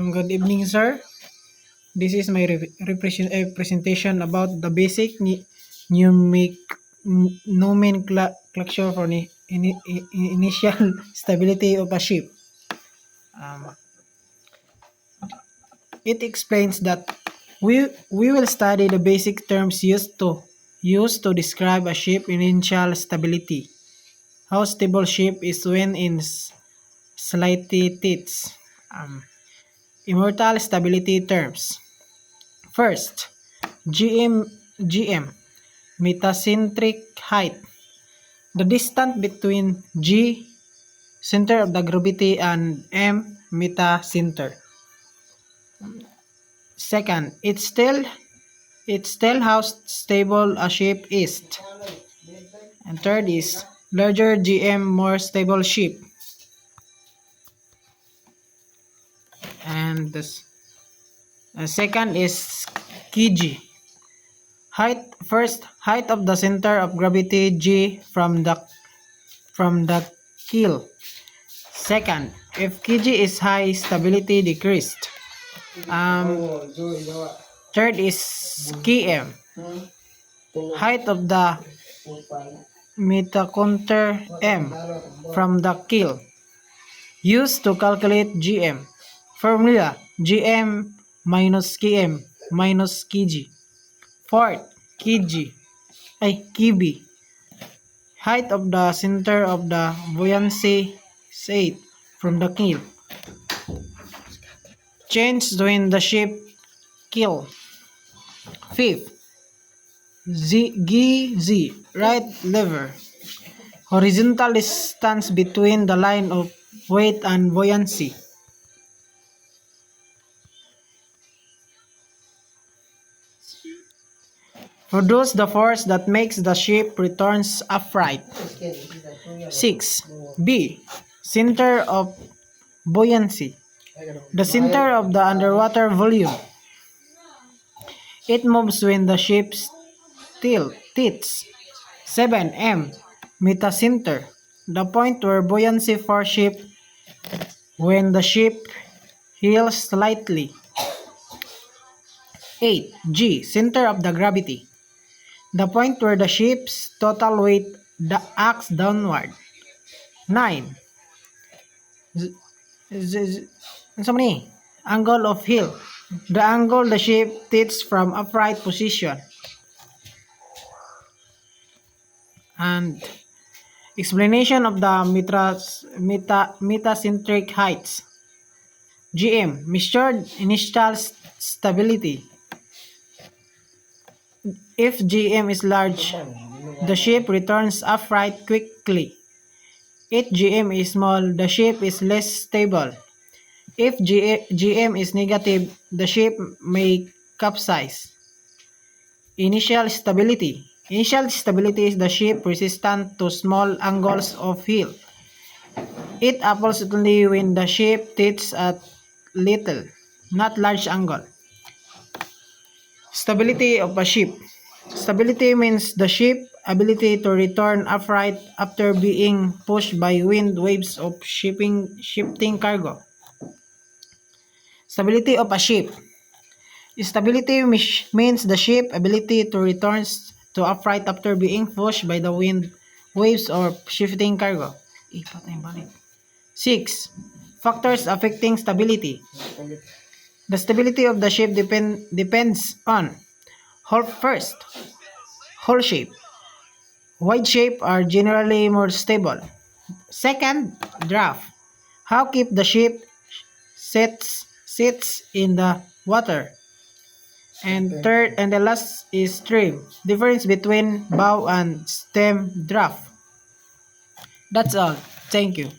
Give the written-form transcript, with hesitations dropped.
Good evening, sir. This is my presentation about the basic nomenclature for initial stability of a ship. Um, it explains that we will study the basic terms used to describe a ship initial stability. How stable ship is when in slightly tilts. Immortal stability terms. First, GM metacentric height. The distance between G center of the gravity and M metacenter. Second, it's tell how stable a ship is. And third is larger GM more stable ship. And the second is Kg. Height of the center of gravity G from the keel. Second, if Kg is high, stability decreased. Third is Km. Height of the metaconter M from the keel. Used to calculate GM. Formula GM minus Km minus Kg. Fourth, Kg. Kb. Height of the center of the buoyancy is 8 from the keel. Change when the ship keel. Fifth, GZ, right lever. Horizontal distance between the line of weight and buoyancy. Produce the force that makes the ship returns upright. 6. B. Center of buoyancy. The center of the underwater volume. It moves when the ship tilts. 7. M. Metacenter. The point where buoyancy for ship when the ship heels slightly. 8. G. Center of the gravity. The point where the ship's total weight acts downward. 9. Angle of heel. The angle the ship tilts from upright position. And explanation of the metacentric heights. GM, measured initial stability. If GM is large, the ship returns upright quickly. If GM is small, the ship is less stable. If GM is negative, the ship may capsize. Initial stability. Initial stability is the ship resistant to small angles of heel. It happens only when the ship tilts at little, not large angle. Stability of a ship. Stability means the ship's ability to return upright after being pushed by wind waves of shifting cargo. Stability of a ship. Stability means the ship's ability to return to upright after being pushed by the wind waves or shifting cargo. 6. Factors affecting stability. The stability of the ship depends on first, hull shape. Wide shape are generally more stable. Second, draft. How keep the ship sits in the water. And third and the last is trim. Difference between bow and stem draft. That's all. Thank you.